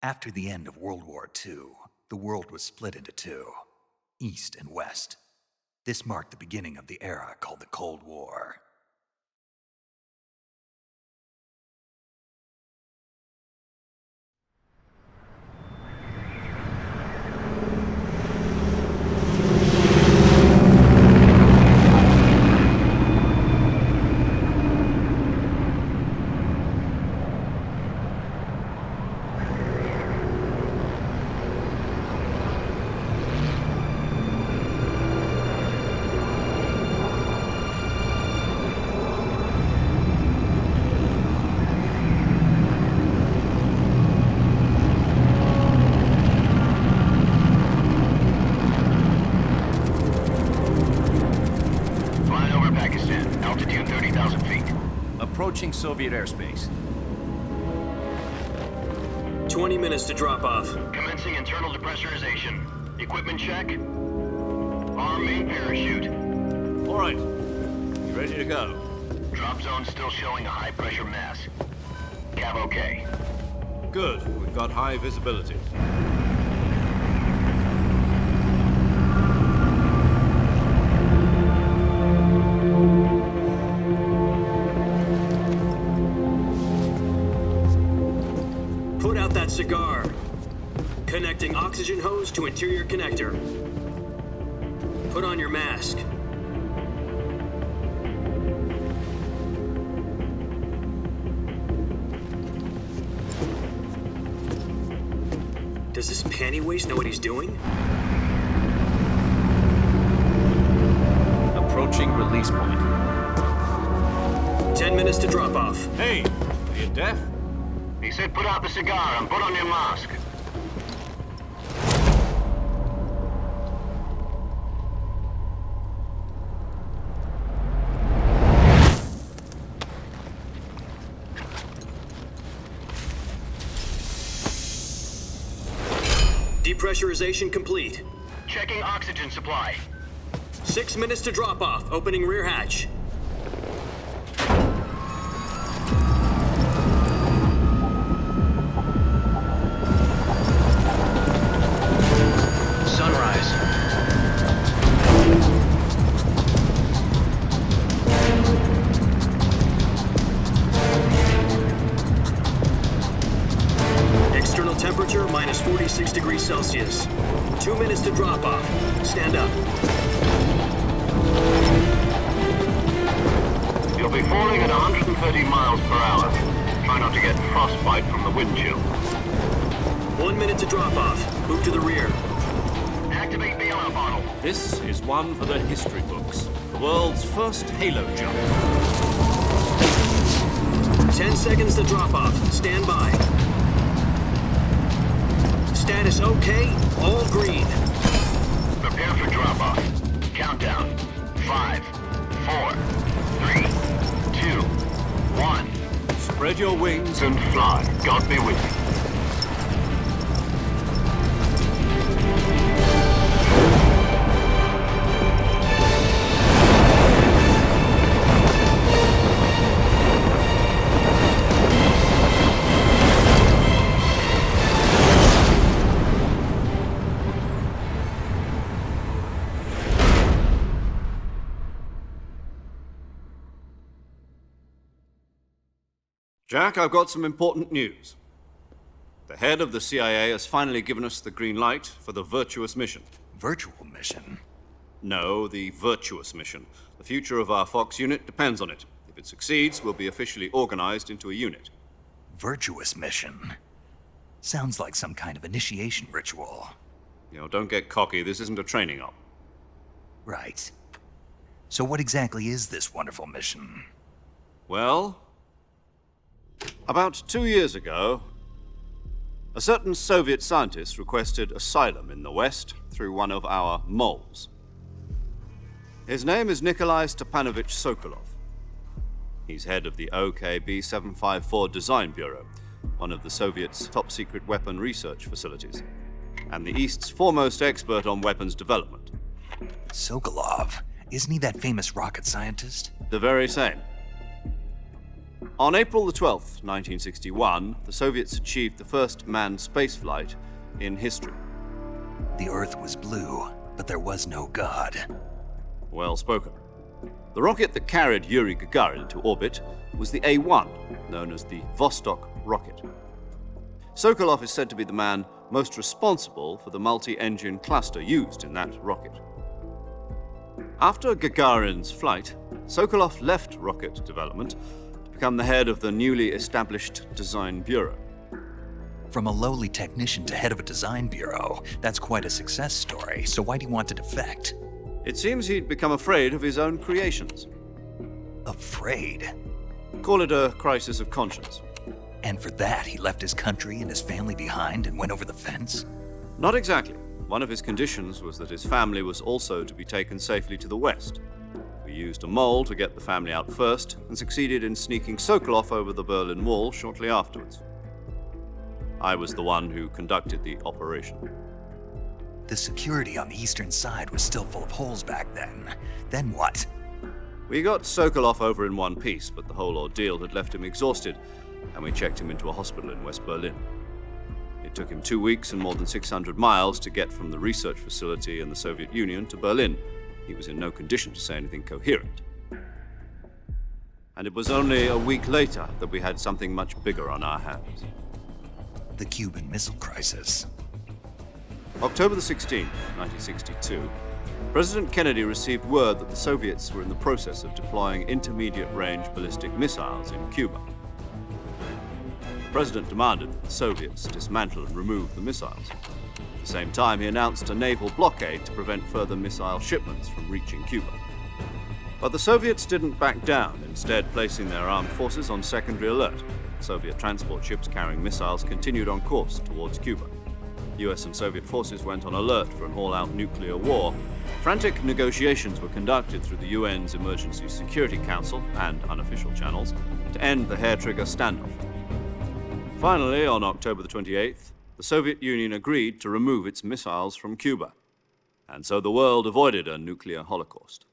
After the end of World War II, the world was split into two, East and West. This marked the beginning of the era called the Cold War. Approaching Soviet airspace. 20 minutes to drop off. Commencing internal depressurization. Equipment check. Arm main parachute. All right. You ready to go? Drop zone still showing a high pressure mass. Cav okay. Good. We've got high visibility. Put out that cigar. Connecting oxygen hose to interior connector. Put on your mask. Does this panty waste know what he's doing? Approaching release point. 10 minutes to drop off. Hey, are you deaf? He said put out the cigar and put on your mask. Depressurization complete. Checking oxygen supply. 6 minutes to drop off. Opening rear hatch. Sunrise. External temperature minus 46 degrees Celsius. 2 minutes to drop off. Stand up. You'll be falling at 130 miles per hour. Try not to get frostbite from the wind chill. 1 minute to drop off. Move to the rear. Activate bailout bottle. This is one for the history books. The world's first halo jump. 10 seconds to drop off. Stand by. Status okay. All green. Prepare for drop-off. Countdown. 5, 4, 3, 2, 1. Spread your wings And fly. God be with you. Jack, I've got some important news. The head of the CIA has finally given us the green light for the virtuous mission. Virtual mission? No, the virtuous mission. The future of our Fox unit depends on it. If it succeeds, we'll be officially organized into a unit. Virtuous mission? Sounds like some kind of initiation ritual. You know, don't get cocky. This isn't a training op. Right. So what exactly is this wonderful mission? Well, about 2 years ago, a certain Soviet scientist requested asylum in the West through one of our moles. His name is Nikolai Stepanovich Sokolov. He's head of the OKB 754 Design Bureau, one of the Soviets' top-secret weapon research facilities, and the East's foremost expert on weapons development. Sokolov? Isn't he that famous rocket scientist? The very same. On April the 12th, 1961, the Soviets achieved the first manned spaceflight in history. The Earth was blue, but there was no God. Well spoken. The rocket that carried Yuri Gagarin into orbit was the A-1, known as the Vostok rocket. Sokolov is said to be the man most responsible for the multi-engine cluster used in that rocket. After Gagarin's flight, Sokolov left rocket development to become the head of the newly established Design Bureau. From a lowly technician to head of a design bureau, that's quite a success story, so why do you want to defect? It seems he'd become afraid of his own creations. Afraid? Call it a crisis of conscience. And for that, he left his country and his family behind and went over the fence? Not exactly. One of his conditions was that his family was also to be taken safely to the west. We used a mole to get the family out first and succeeded in sneaking Sokolov over the Berlin Wall shortly afterwards. I was the one who conducted the operation. The security on the eastern side was still full of holes back then. Then what? We got Sokolov over in one piece, but the whole ordeal had left him exhausted, and we checked him into a hospital in West Berlin. It took him 2 weeks and more than 600 miles to get from the research facility in the Soviet Union to Berlin. He was in no condition to say anything coherent. And it was only a week later that we had something much bigger on our hands. The Cuban Missile Crisis. October the 16th, 1962, President Kennedy received word that the Soviets were in the process of deploying intermediate-range ballistic missiles in Cuba. The President demanded that the Soviets dismantle and remove the missiles. At the same time, he announced a naval blockade to prevent further missile shipments from reaching Cuba. But the Soviets didn't back down, instead placing their armed forces on secondary alert. Soviet transport ships carrying missiles continued on course towards Cuba. US and Soviet forces went on alert for an all-out nuclear war. Frantic negotiations were conducted through the UN's Emergency Security Council and unofficial channels to end the hair-trigger standoff. Finally, on October the 28th, the Soviet Union agreed to remove its missiles from Cuba, and so the world avoided a nuclear holocaust.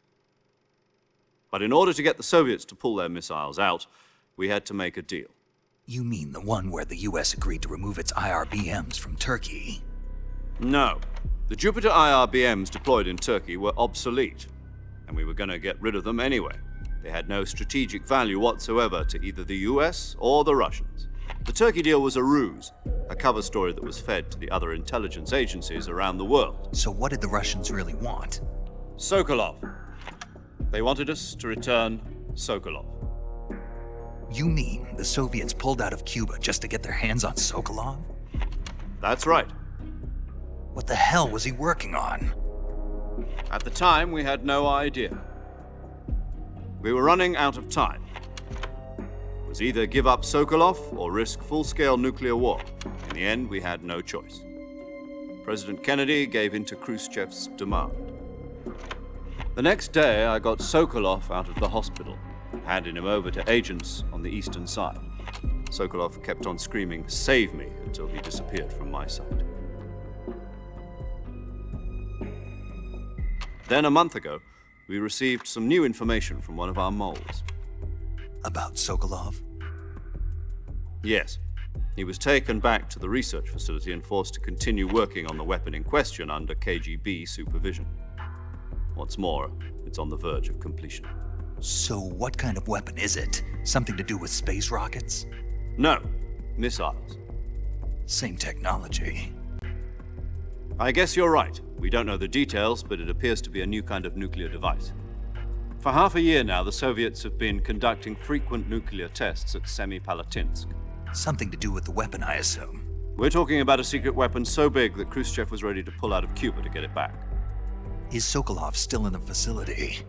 But in order to get the Soviets to pull their missiles out, we had to make a deal. You mean the one where the US agreed to remove its IRBMs from Turkey? No. The Jupiter IRBMs deployed in Turkey were obsolete, and we were going to get rid of them anyway. They had no strategic value whatsoever to either the US or the Russians. The Turkey deal was a ruse, a cover story that was fed to the other intelligence agencies around the world. So what did the Russians really want? Sokolov. They wanted us to return Sokolov. You mean the Soviets pulled out of Cuba just to get their hands on Sokolov? That's right. What the hell was he working on? At the time, we had no idea. We were running out of time. It was either give up Sokolov or risk full-scale nuclear war. In the end, we had no choice. President Kennedy gave in to Khrushchev's demand. The next day, I got Sokolov out of the hospital, handing him over to agents on the eastern side. Sokolov kept on screaming, "Save me," until he disappeared from my sight. Then, a month ago, we received some new information from one of our moles. About Sokolov? Yes. He was taken back to the research facility and forced to continue working on the weapon in question under KGB supervision. What's more, it's on the verge of completion. So what kind of weapon is it? Something to do with space rockets? No, missiles. Same technology. I guess you're right. We don't know the details, but it appears to be a new kind of nuclear device. For half a year now, the Soviets have been conducting frequent nuclear tests at Semipalatinsk. Something to do with the weapon, I assume. We're talking about a secret weapon so big that Khrushchev was ready to pull out of Cuba to get it back. Is Sokolov still in the facility?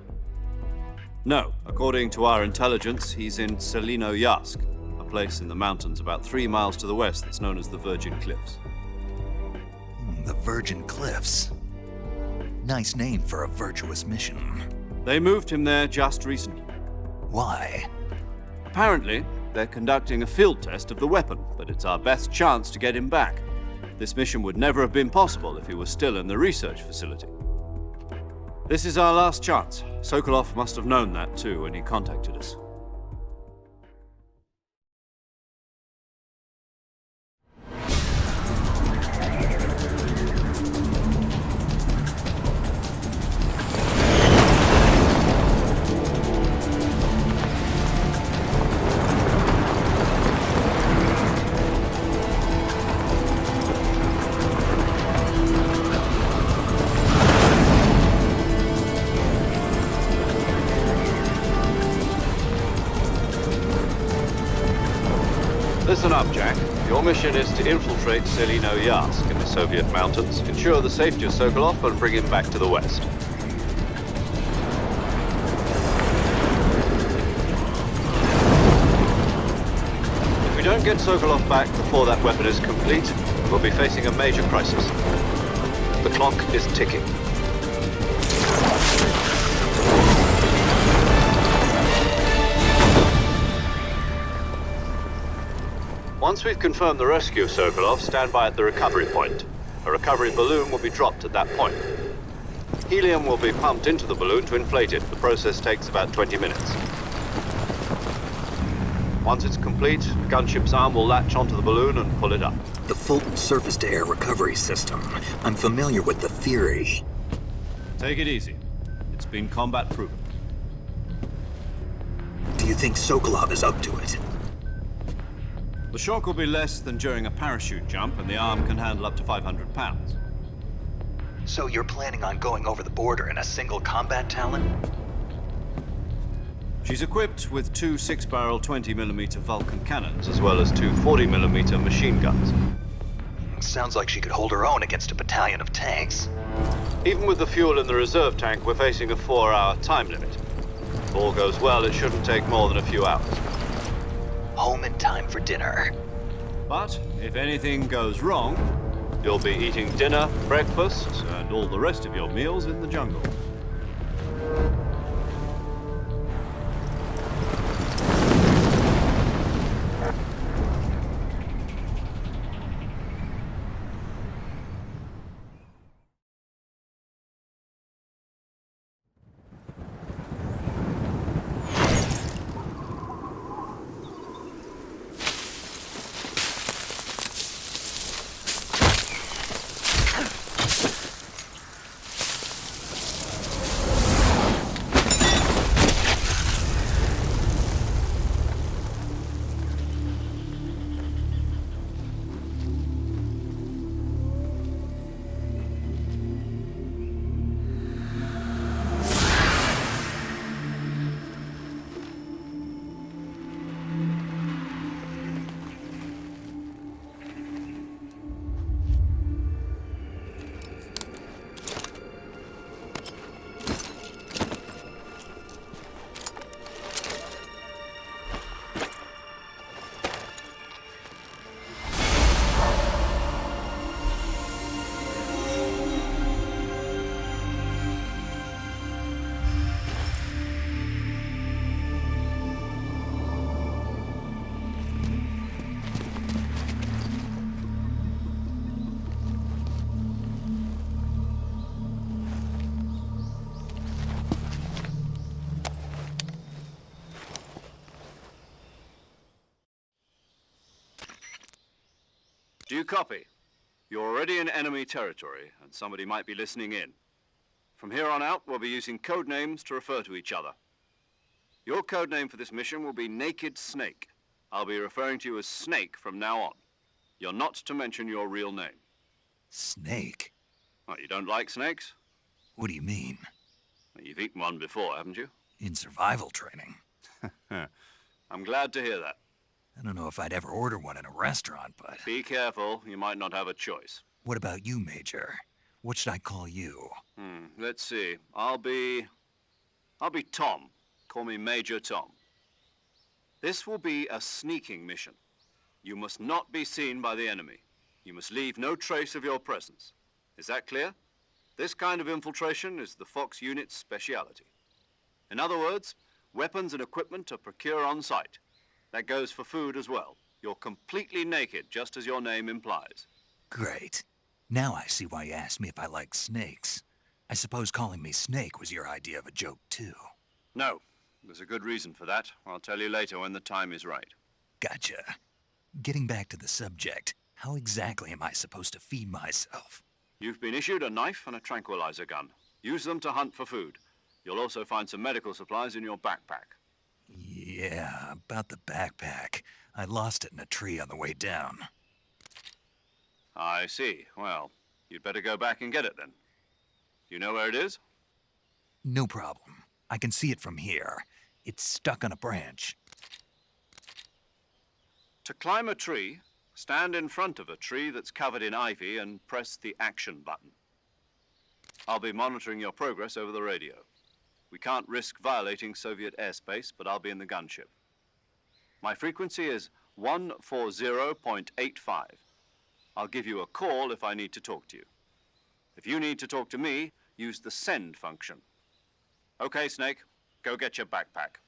No. According to our intelligence, he's in Selinoyarsk, a place in the mountains about 3 miles to the west that's known as the Virgin Cliffs. The Virgin Cliffs. Nice name for a virtuous mission. They moved him there just recently. Why? Apparently, they're conducting a field test of the weapon, but it's our best chance to get him back. This mission would never have been possible if he was still in the research facility. This is our last chance. Sokolov must have known that too when he contacted us. Jack. Your mission is to infiltrate Selino Yask in the Soviet mountains, ensure the safety of Sokolov, and bring him back to the West. If we don't get Sokolov back before that weapon is complete, we'll be facing a major crisis. The clock is ticking. Once we've confirmed the rescue of Sokolov, stand by at the recovery point. A recovery balloon will be dropped at that point. Helium will be pumped into the balloon to inflate it. The process takes about 20 minutes. Once it's complete, the gunship's arm will latch onto the balloon and pull it up. The Fulton surface-to-air recovery system. I'm familiar with the theory. Take it easy. It's been combat-proven. Do you think Sokolov is up to it? The shock will be less than during a parachute jump, and the arm can handle up to 500 pounds. So you're planning on going over the border in a single combat Talon? She's equipped with two 6-barrel 20mm Vulcan cannons, as well as two 40mm machine guns. Sounds like she could hold her own against a battalion of tanks. Even with the fuel in the reserve tank, we're facing a 4-hour time limit. If all goes well, it shouldn't take more than a few hours. Home in time for dinner. But if anything goes wrong, you'll be eating dinner, breakfast, and all the rest of your meals in the jungle. Do you copy? You're already in enemy territory, and somebody might be listening in. From here on out, we'll be using code names to refer to each other. Your code name for this mission will be Naked Snake. I'll be referring to you as Snake from now on. You're not to mention your real name. Snake? Oh, you don't like snakes? What do you mean? Well, you've eaten one before, haven't you? In survival training. I'm glad to hear that. I don't know if I'd ever order one in a restaurant, but... Be careful, you might not have a choice. What about you, Major? What should I call you? Let's see. I'll be Tom. Call me Major Tom. This will be a sneaking mission. You must not be seen by the enemy. You must leave no trace of your presence. Is that clear? This kind of infiltration is the Fox unit's speciality. In other words, weapons and equipment are procured on site. That goes for food as well. You're completely naked, just as your name implies. Great. Now I see why you asked me if I like snakes. I suppose calling me Snake was your idea of a joke, too. No. There's a good reason for that. I'll tell you later when the time is right. Gotcha. Getting back to the subject, how exactly am I supposed to feed myself? You've been issued a knife and a tranquilizer gun. Use them to hunt for food. You'll also find some medical supplies in your backpack. Yeah, about the backpack. I lost it in a tree on the way down. I see. Well, you'd better go back and get it then. You know where it is? No problem. I can see it from here. It's stuck on a branch. To climb a tree, Stand in front of a tree that's covered in ivy and press the action button. I'll be monitoring your progress over the radio. We can't risk violating Soviet airspace, but I'll be in the gunship. My frequency is 140.85. I'll give you a call if I need to talk to you. If you need to talk to me, use the send function. Okay, Snake, go get your backpack.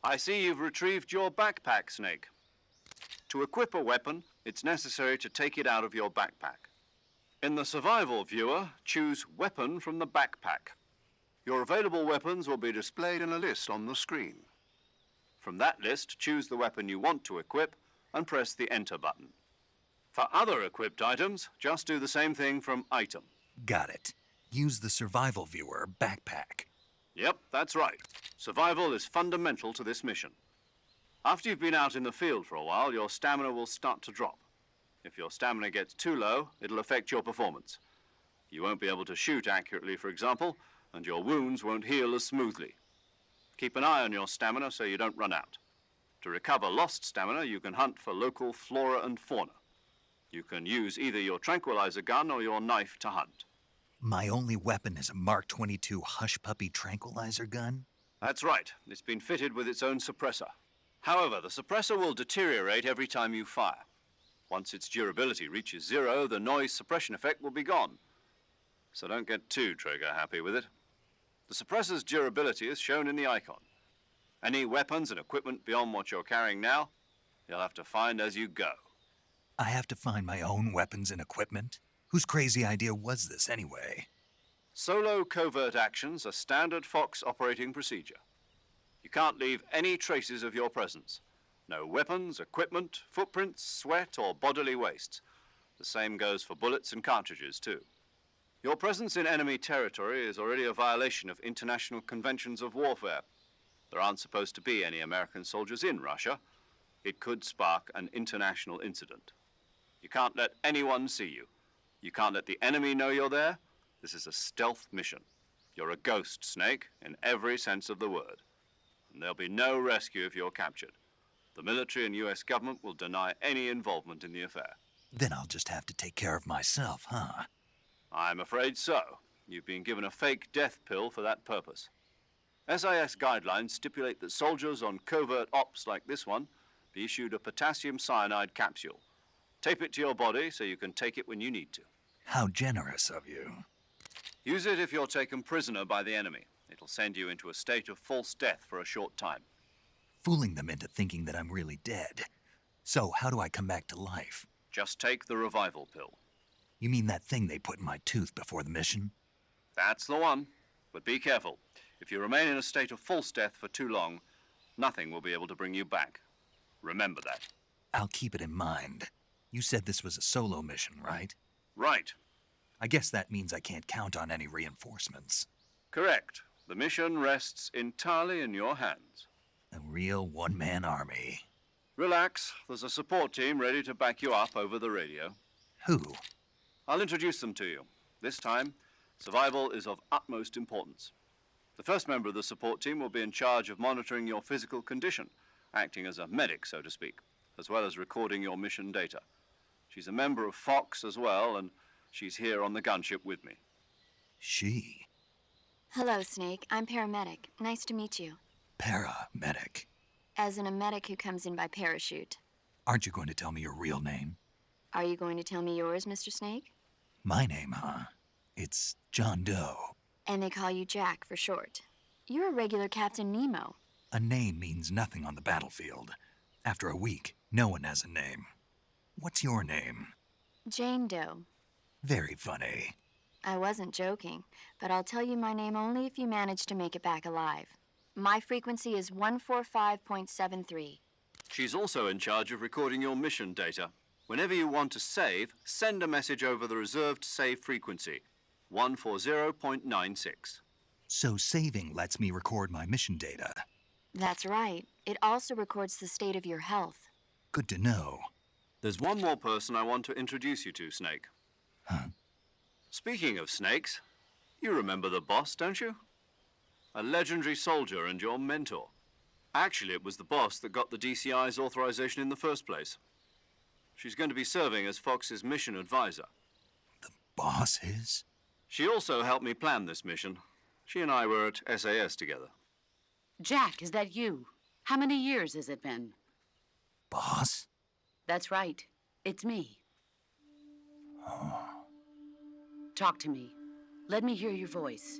I see you've retrieved your backpack, Snake. To equip a weapon, it's necessary to take it out of your backpack. In the survival viewer, choose Weapon from the backpack. Your available weapons will be displayed in a list on the screen. From that list, choose the weapon you want to equip and press the Enter button. For other equipped items, just do the same thing from Item. Got it. Use the survival viewer backpack. Yep, that's right. Survival is fundamental to this mission. After you've been out in the field for a while, your stamina will start to drop. If your stamina gets too low, it'll affect your performance. You won't be able to shoot accurately, for example, and your wounds won't heal as smoothly. Keep an eye on your stamina so you don't run out. To recover lost stamina, you can hunt for local flora and fauna. You can use either your tranquilizer gun or your knife to hunt. My only weapon is a Mark 22 Hush Puppy tranquilizer gun? That's right. It's been fitted with its own suppressor. However, the suppressor will deteriorate every time you fire. Once its durability reaches 0, the noise suppression effect will be gone. So don't get too trigger happy with it. The suppressor's durability is shown in the icon. Any weapons and equipment beyond what you're carrying now, you'll have to find as you go. I have to find my own weapons and equipment? Whose crazy idea was this anyway? Solo covert actions are standard Fox operating procedure. You can't leave any traces of your presence. No weapons, equipment, footprints, sweat, or bodily waste. The same goes for bullets and cartridges, too. Your presence in enemy territory is already a violation of international conventions of warfare. There aren't supposed to be any American soldiers in Russia. It could spark an international incident. You can't let anyone see you. You can't let the enemy know you're there. This is a stealth mission. You're a ghost, Snake, in every sense of the word. And there'll be no rescue if you're captured. The military and US government will deny any involvement in the affair. Then I'll just have to take care of myself, huh? I'm afraid so. You've been given a fake death pill for that purpose. SIS guidelines stipulate that soldiers on covert ops like this one be issued a potassium cyanide capsule. Tape it to your body so you can take it when you need to. How generous of you. Use it if you're taken prisoner by the enemy. It'll send you into a state of false death for a short time. Fooling them into thinking that I'm really dead. So how do I come back to life? Just take the revival pill. You mean that thing they put in my tooth before the mission? That's the one. But be careful. If you remain in a state of false death for too long, nothing will be able to bring you back. Remember that. I'll keep it in mind. You said this was a solo mission, right? Right. I guess that means I can't count on any reinforcements. Correct. The mission rests entirely in your hands. A real one-man army. Relax. There's a support team ready to back you up over the radio. Who? I'll introduce them to you. This time, survival is of utmost importance. The first member of the support team will be in charge of monitoring your physical condition, acting as a medic, so to speak, as well as recording your mission data. She's a member of Fox as well, and she's here on the gunship with me. She? Hello, Snake. I'm paramedic. Nice to meet you. Paramedic. As in a medic who comes in by parachute. Aren't you going to tell me your real name? Are you going to tell me yours, Mr. Snake? My name, huh? It's John Doe. And they call you Jack for short. You're a regular Captain Nemo. A name means nothing on the battlefield. After a week, no one has a name. What's your name? Jane Doe. Very funny. I wasn't joking, but I'll tell you my name only if you manage to make it back alive. My frequency is 145.73. She's also in charge of recording your mission data. Whenever you want to save, send a message over the reserved save frequency, 140.96. So saving lets me record my mission data. That's right. It also records the state of your health. Good to know. There's one more person I want to introduce you to, Snake. Huh? Speaking of snakes, you remember the boss, don't you? A legendary soldier and your mentor. Actually, it was the boss that got the DCI's authorization in the first place. She's going to be serving as Fox's mission advisor. The boss is? She also helped me plan this mission. She and I were at SAS together. Jack, is that you? How many years has it been? Boss? That's right. It's me. Oh. Talk to me. Let me hear your voice.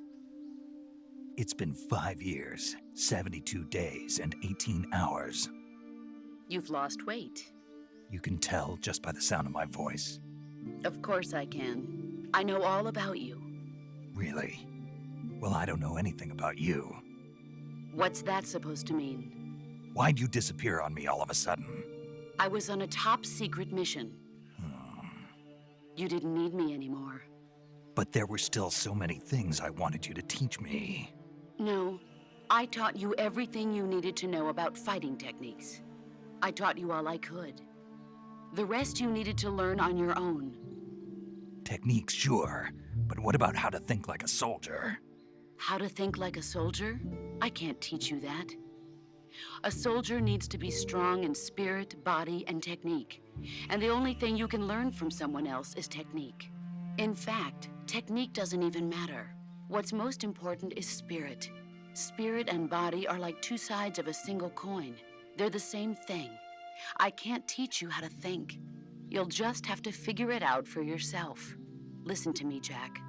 It's been 5 years, 72 days, and 18 hours. You've lost weight. You can tell just by the sound of my voice. Of course I can. I know all about you. Really? Well, I don't know anything about you. What's that supposed to mean? Why'd you disappear on me all of a sudden? I was on a top secret mission. You didn't need me anymore. But there were still so many things I wanted you to teach me. No, I taught you everything you needed to know about fighting techniques. I taught you all I could. The rest you needed to learn on your own. Techniques, sure. But what about how to think like a soldier? How to think like a soldier? I can't teach you that. A soldier needs to be strong in spirit, body, and technique. And the only thing you can learn from someone else is technique. In fact, technique doesn't even matter. What's most important is spirit. Spirit and body are like two sides of a single coin. They're the same thing. I can't teach you how to think. You'll just have to figure it out for yourself. Listen to me, Jack.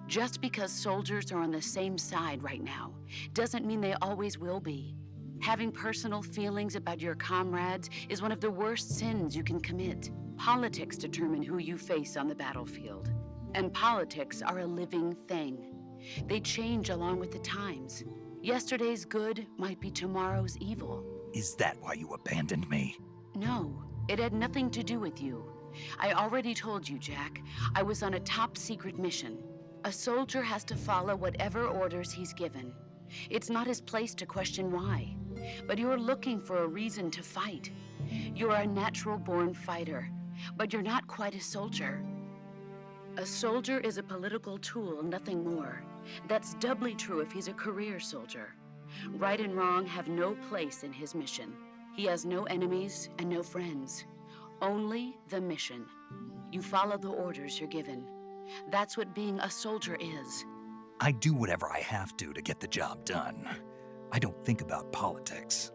Just because soldiers are on the same side right now doesn't mean they always will be. Having personal feelings about your comrades is one of the worst sins you can commit. Politics determine who you face on the battlefield. And politics are a living thing. They change along with the times. Yesterday's good might be tomorrow's evil. Is that why you abandoned me? No, it had nothing to do with you. I already told you, Jack. I was on a top secret mission. A soldier has to follow whatever orders he's given. It's not his place to question why. But you're looking for a reason to fight. You're a natural-born fighter, but you're not quite a soldier. A soldier is a political tool, nothing more. That's doubly true if he's a career soldier. Right and wrong have no place in his mission. He has no enemies and no friends. Only the mission. You follow the orders you're given. That's what being a soldier is. I do whatever I have to get the job done. I don't think about politics.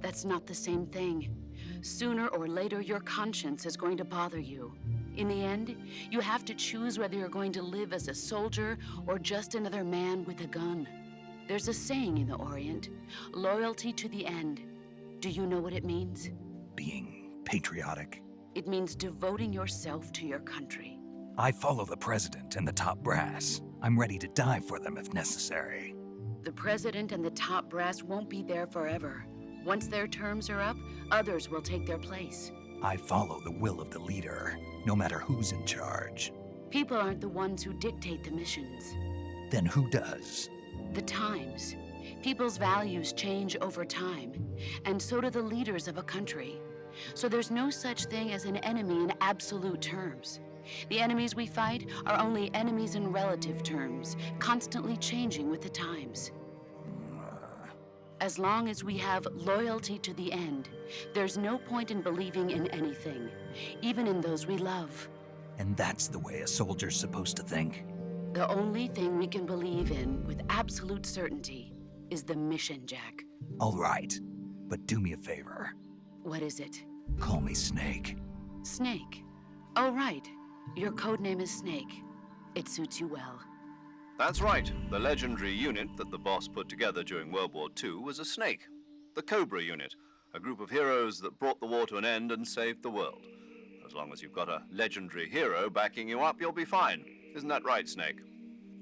That's not the same thing. Sooner or later, your conscience is going to bother you. In the end, you have to choose whether you're going to live as a soldier or just another man with a gun. There's a saying in the Orient, loyalty to the end. Do you know what it means? Being patriotic. It means devoting yourself to your country. I follow the president and the top brass. I'm ready to die for them if necessary. The president and the top brass won't be there forever. Once their terms are up, others will take their place. I follow the will of the leader, no matter who's in charge. People aren't the ones who dictate the missions. Then who does? The times. People's values change over time, and so do the leaders of a country. So there's no such thing as an enemy in absolute terms. The enemies we fight are only enemies in relative terms, constantly changing with the times. As long as we have loyalty to the end, there's no point in believing in anything, even in those we love. And that's the way a soldier's supposed to think? The only thing we can believe in with absolute certainty is the mission, Jack. All right, but do me a favor. What is it? Call me Snake. Snake. Oh, right. Your code name is Snake. It suits you well. That's right. The legendary unit that the boss put together during World War II was a snake. The Cobra unit, a group of heroes that brought the war to an end and saved the world. As long as you've got a legendary hero backing you up, you'll be fine. Isn't that right, Snake?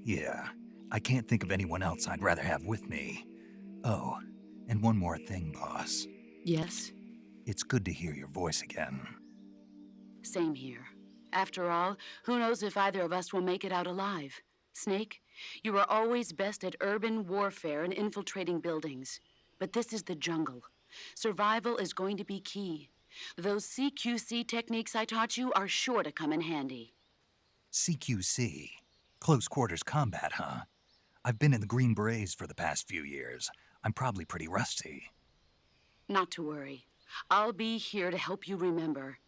Yeah, I can't think of anyone else I'd rather have with me. Oh, and one more thing, boss. Yes? It's good to hear your voice again. Same here. After all, who knows if either of us will make it out alive? Snake, you were always best at urban warfare and infiltrating buildings. But this is the jungle. Survival is going to be key. Those CQC techniques I taught you are sure to come in handy. CQC? Close quarters combat, huh? I've been in the Green Berets for the past few years. I'm probably pretty rusty. Not to worry. I'll be here to help you remember.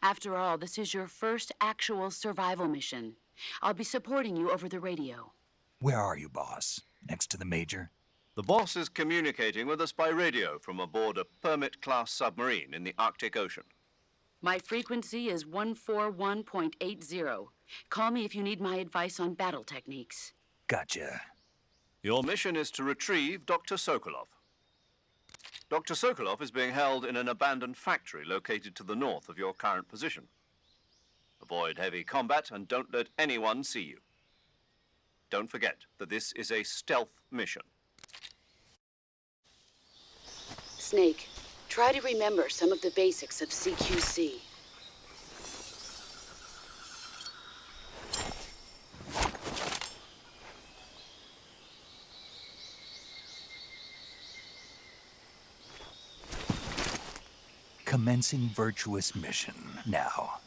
After all, this is your first actual survival mission. I'll be supporting you over the radio. Where are you, boss? Next to the Major? The boss is communicating with us by radio from aboard a Permit-class submarine in the Arctic Ocean. My frequency is 141.80. Call me if you need my advice on battle techniques. Gotcha. Your mission is to retrieve Dr. Sokolov. Dr. Sokolov is being held in an abandoned factory located to the north of your current position. Avoid heavy combat and don't let anyone see you. Don't forget that this is a stealth mission. Snake, try to remember some of the basics of CQC. Commencing virtuous mission now.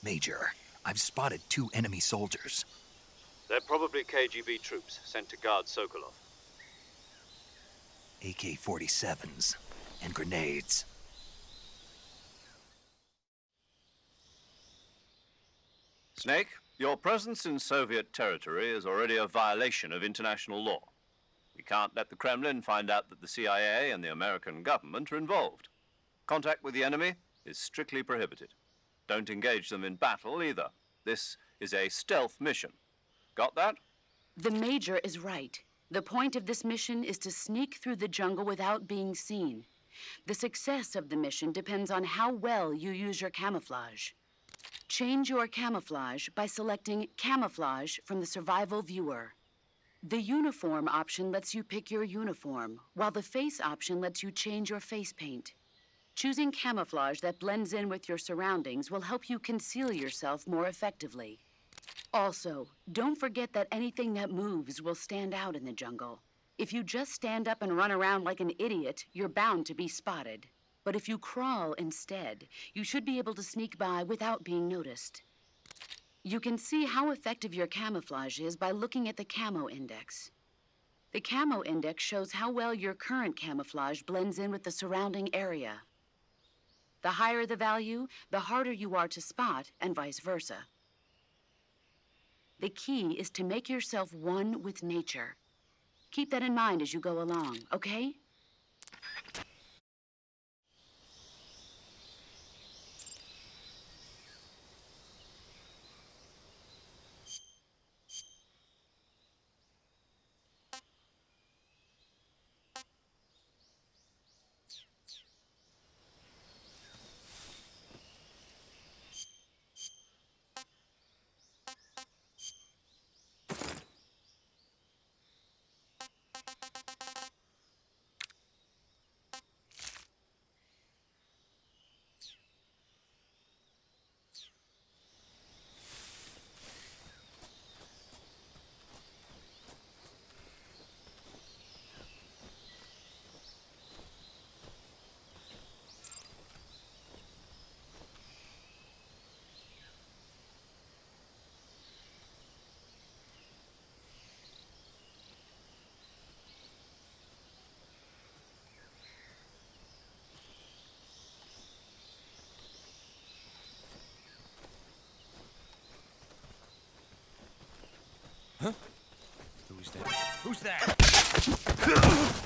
Major, I've spotted 2 enemy soldiers. They're probably KGB troops sent to guard Sokolov. AK-47s and grenades. Snake, your presence in Soviet territory is already a violation of international law. We can't let the Kremlin find out that the CIA and the American government are involved. Contact with the enemy is strictly prohibited. Don't engage them in battle either. This is a stealth mission. Got that? The Major is right. The point of this mission is to sneak through the jungle without being seen. The success of the mission depends on how well you use your camouflage. Change your camouflage by selecting Camouflage from the Survival Viewer. The Uniform option lets you pick your uniform, while the Face option lets you change your face paint. Choosing camouflage that blends in with your surroundings will help you conceal yourself more effectively. Also, don't forget that anything that moves will stand out in the jungle. If you just stand up and run around like an idiot, you're bound to be spotted. But if you crawl instead, you should be able to sneak by without being noticed. You can see how effective your camouflage is by looking at the Camo Index. The Camo Index shows how well your current camouflage blends in with the surrounding area. The higher the value, the harder you are to spot, and vice versa. The key is to make yourself one with nature. Keep that in mind as you go along, okay? Who's that? Who's that?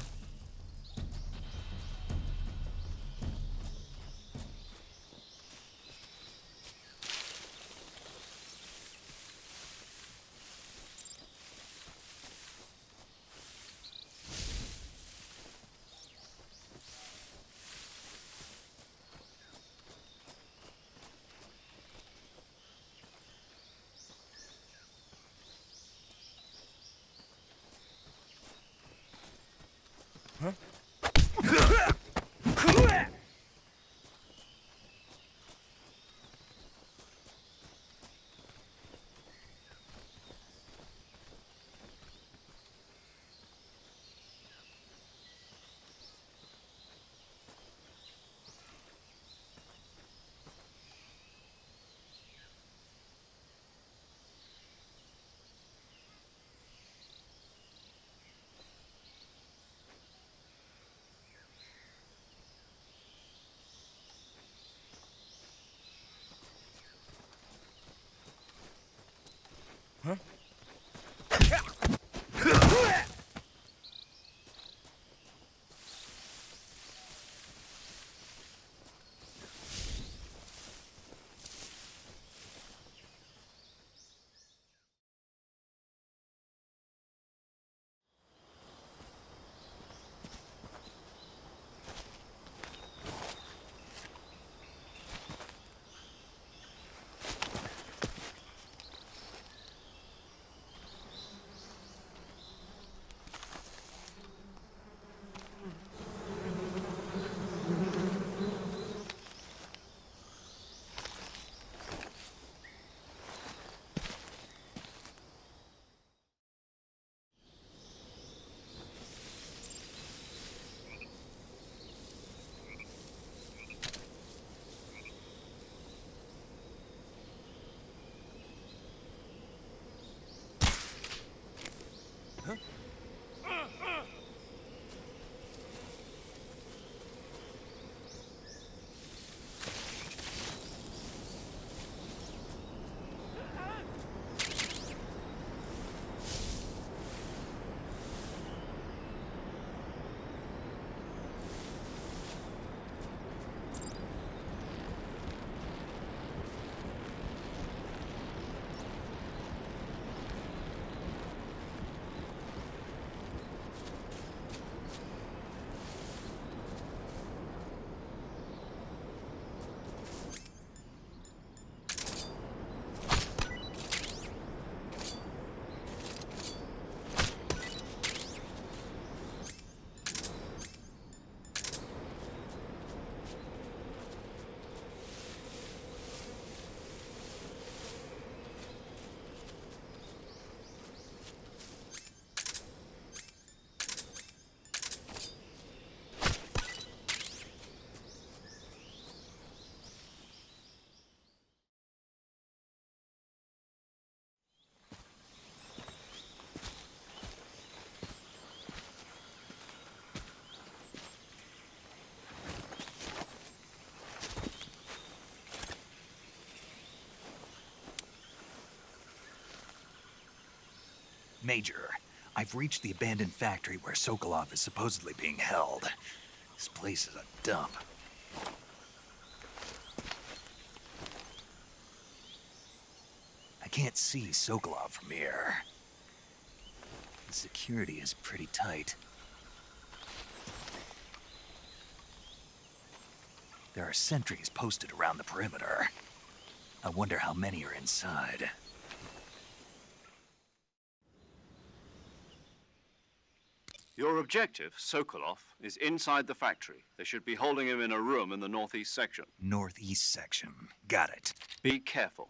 Major, I've reached the abandoned factory where Sokolov is supposedly being held. This place is a dump. I can't see Sokolov from here. The security is pretty tight. There are sentries posted around the perimeter. I wonder how many are inside. Your objective, Sokolov, is inside the factory. They should be holding him in a room in the northeast section. Northeast section. Got it. Be careful.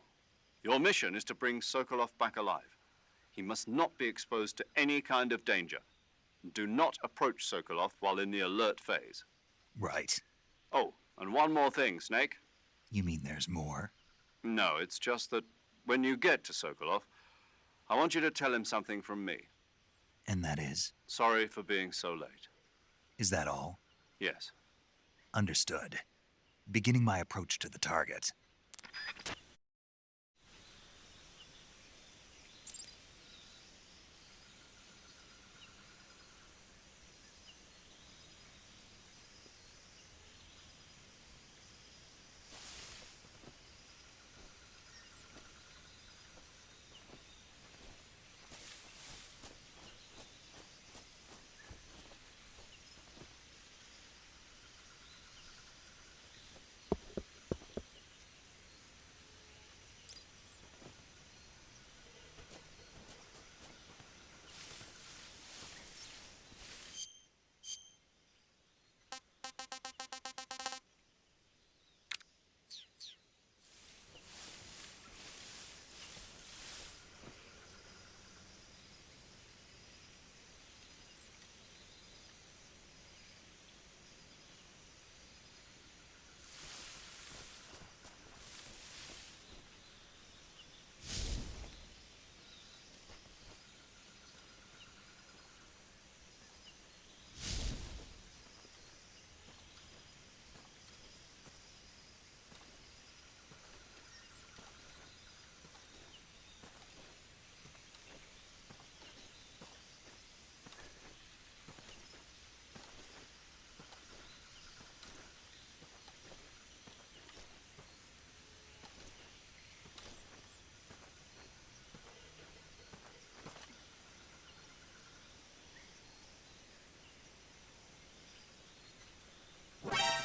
Your mission is to bring Sokolov back alive. He must not be exposed to any kind of danger. Do not approach Sokolov while in the alert phase. Right. Oh, and one more thing, Snake. You mean there's more? No, it's just that when you get to Sokolov, I want you to tell him something from me. And that is? Sorry for being so late. Is that all? Yes. Understood. Beginning my approach to the target.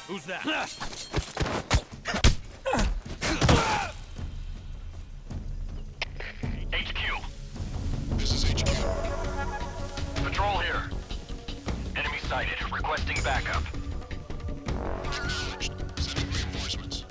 Who's that? HQ. This is HQ. Patrol here. Enemy sighted. Requesting backup. Acknowledged. Sending reinforcements.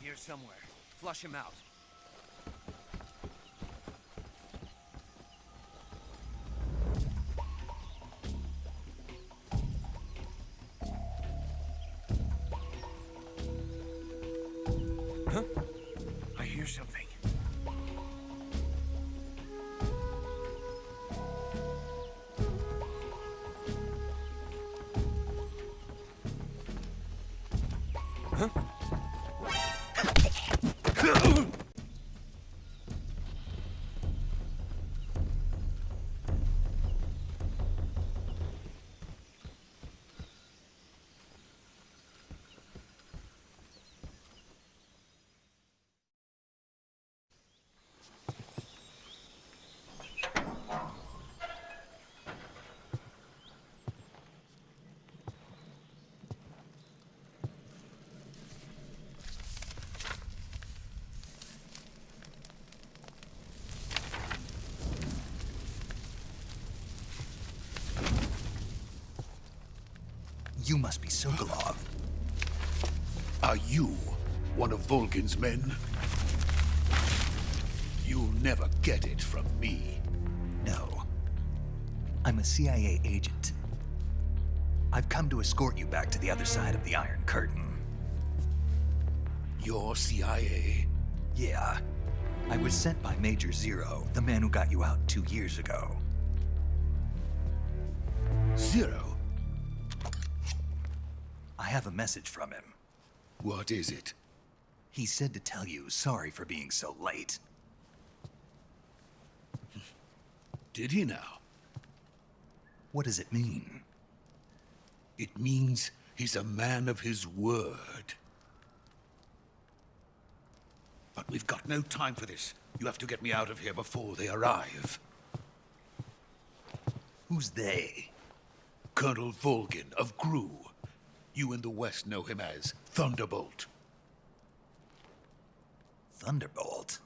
Here somewhere. Flush him out. Huh? I hear something. You must be Sokolov. Are you one of Volgin's men? You'll never get it from me. No. I'm a CIA agent. I've come to escort you back to the other side of the Iron Curtain. You're CIA? Yeah. I was sent by Major Zero, the man who got you out 2 years ago. Zero? I have a message from him. What is it? He said to tell you sorry for being so late. Did he now? What does it mean? It means he's a man of his word. But we've got no time for this. You have to get me out of here before they arrive. Who's they? Colonel Volgin of GRU. You in the West know him as Thunderbolt. Thunderbolt?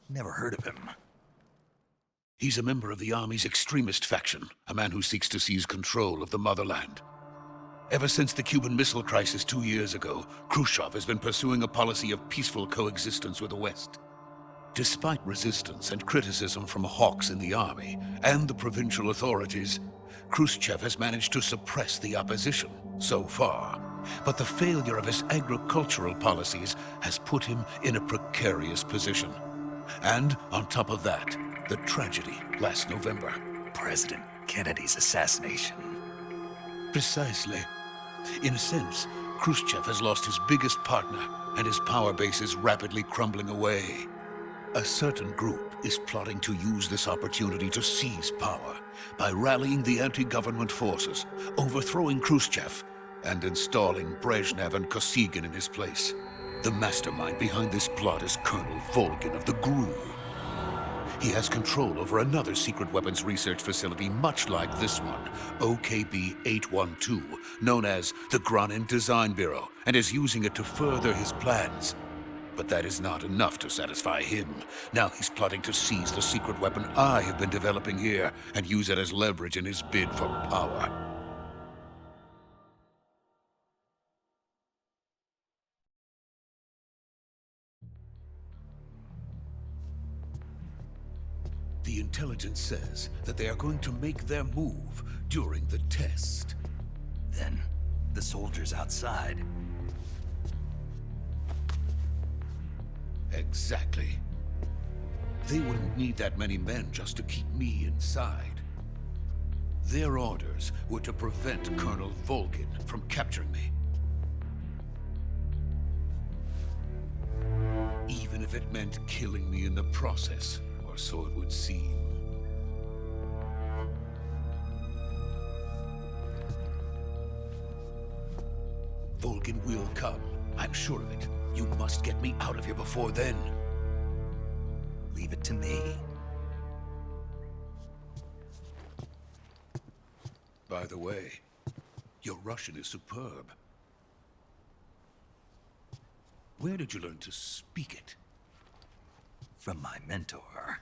Never heard of him. He's a member of the Army's extremist faction, a man who seeks to seize control of the motherland. Ever since the Cuban Missile Crisis 2 years ago, Khrushchev has been pursuing a policy of peaceful coexistence with the West. Despite resistance and criticism from hawks in the Army and the provincial authorities, Khrushchev has managed to suppress the opposition so far. But the failure of his agricultural policies has put him in a precarious position. And on top of that, the tragedy last November. President Kennedy's assassination. Precisely. In a sense, Khrushchev has lost his biggest partner, and his power base is rapidly crumbling away. A certain group is plotting to use this opportunity to seize power by rallying the anti-government forces, overthrowing Khrushchev, and installing Brezhnev and Kosygin in his place. The mastermind behind this plot is Colonel Volgin of the GRU. He has control over another secret weapons research facility much like this one, OKB-812, known as the Granin Design Bureau, and is using it to further his plans. But that is not enough to satisfy him. Now he's plotting to seize the secret weapon I have been developing here and use it as leverage in his bid for power. The intelligence says that they are going to make their move during the test. Then, the soldiers outside. Exactly. They wouldn't need that many men just to keep me inside. Their orders were to prevent Colonel Volgin from capturing me. Even if it meant killing me in the process, or so it would seem. Volgin will come. I'm sure of it. You must get me out of here before then. Leave it to me. By the way, your Russian is superb. Where did you learn to speak it? From my mentor.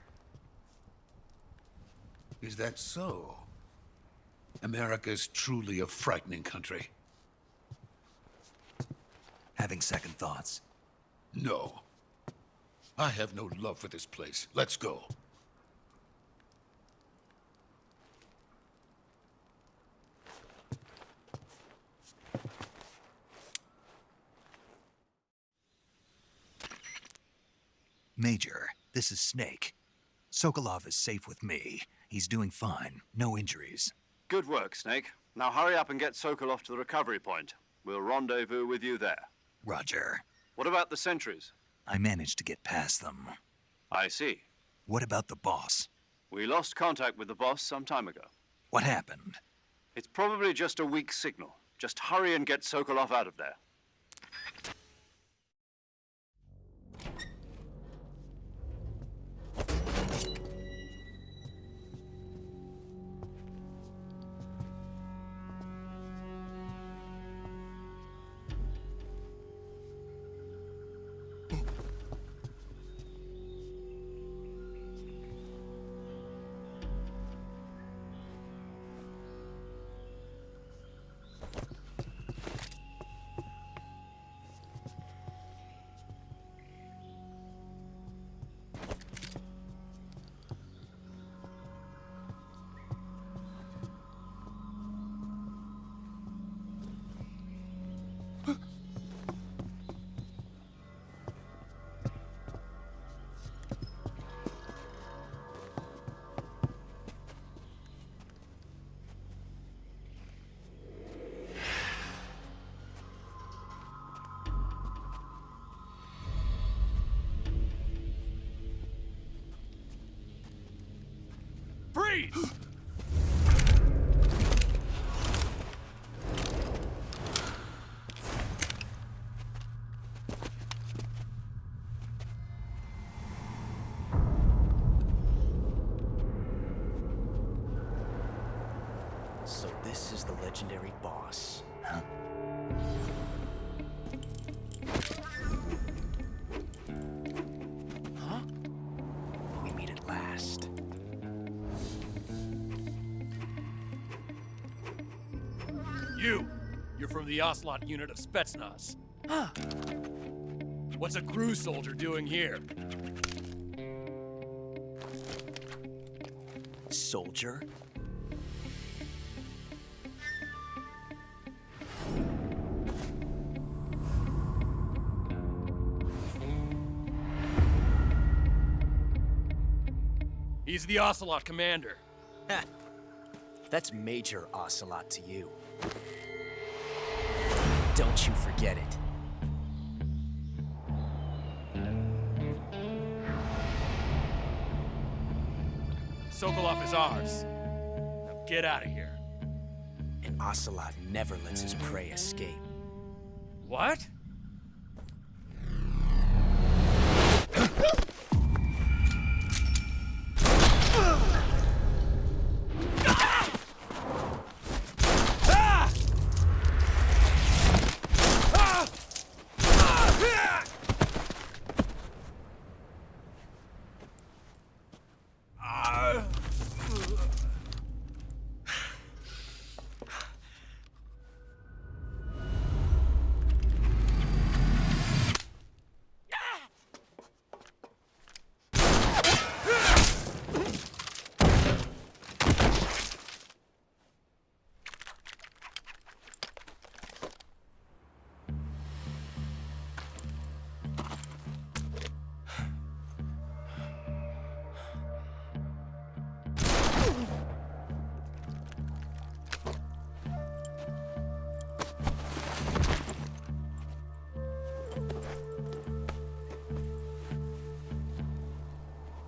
Is that so? America is truly a frightening country. Having second thoughts? No. I have no love for this place. Let's go. Major, this is Snake. Sokolov is safe with me. He's doing fine. No injuries. Good work, Snake. Now hurry up and get Sokolov to the recovery point. We'll rendezvous with you there. Roger. What about the sentries? I managed to get past them. I see. What about the boss? We lost contact with the boss some time ago. What happened? It's probably just a weak signal. Just hurry and get Sokolov out of there. Freeze! So this is the legendary boss. Huh? Huh? We meet at last. You're from the Ocelot unit of Spetsnaz. Huh. What's a crew soldier doing here? Soldier? He's the Ocelot commander. Heh. That's Major Ocelot to you. Don't you forget it. Sokolov is ours. Now get out of here. And Ocelot never lets his prey escape. What?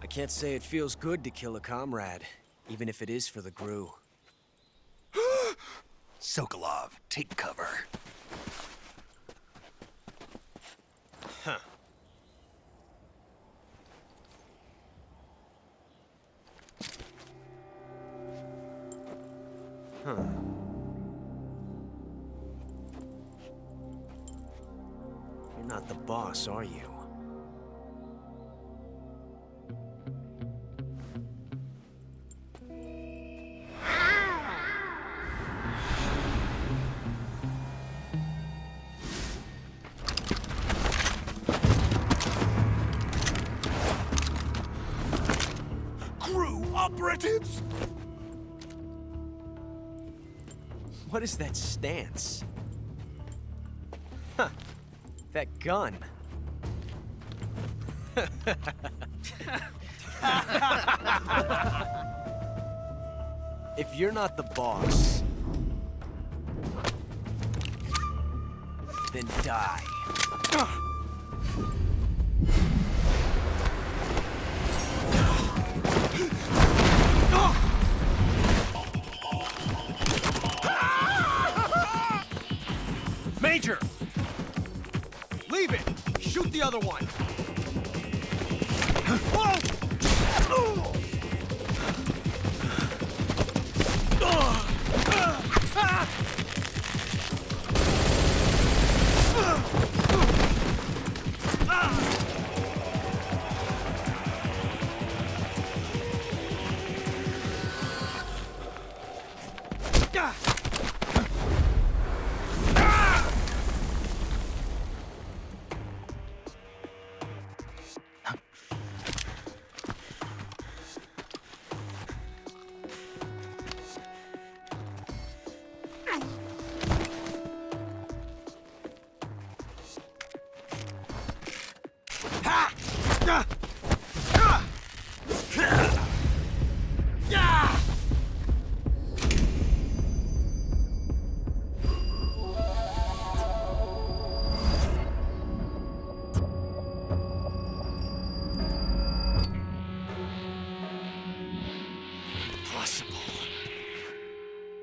I can't say it feels good to kill a comrade, even if it is for the GRU. Sokolov, take cover. Huh. Huh. You're not the boss, are you? Operatives! What is that stance? Huh. That gun. If you're not the boss... then die. Major! Leave it! Shoot the other one!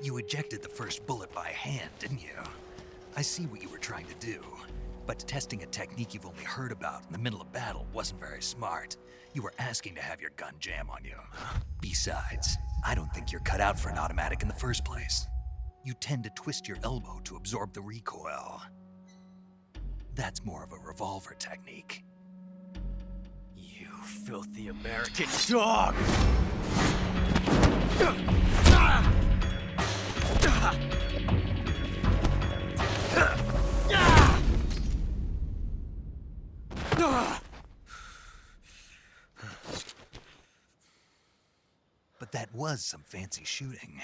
You ejected the first bullet by hand, didn't you? I see what you were trying to do. But testing a technique you've only heard about in the middle of battle wasn't very smart. You were asking to have your gun jam on you. Besides, I don't think you're cut out for an automatic in the first place. You tend to twist your elbow to absorb the recoil. That's more of a revolver technique. You filthy American dog! But that was some fancy shooting.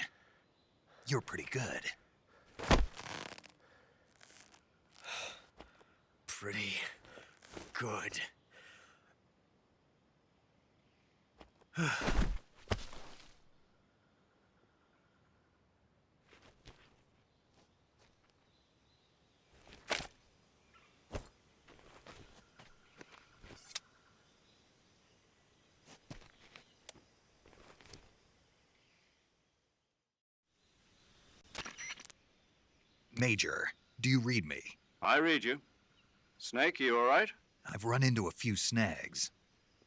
You're pretty good. Pretty good. Major, do you read me? I read you. Snake, you all right? I've run into a few snags.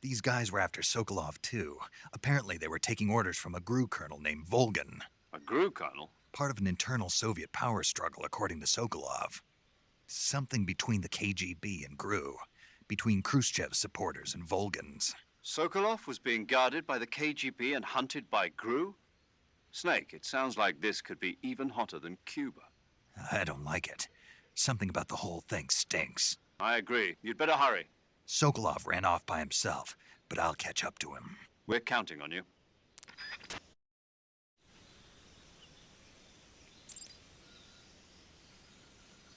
These guys were after Sokolov, too. Apparently they were taking orders from a GRU colonel named Volgin. A GRU colonel? Part of an internal Soviet power struggle, according to Sokolov. Something between the KGB and GRU. Between Khrushchev's supporters and Volgin's. Sokolov was being guarded by the KGB and hunted by GRU? Snake, it sounds like this could be even hotter than Cuba. I don't like it. Something about the whole thing stinks. I agree. You'd better hurry. Sokolov ran off by himself, but I'll catch up to him. We're counting on you.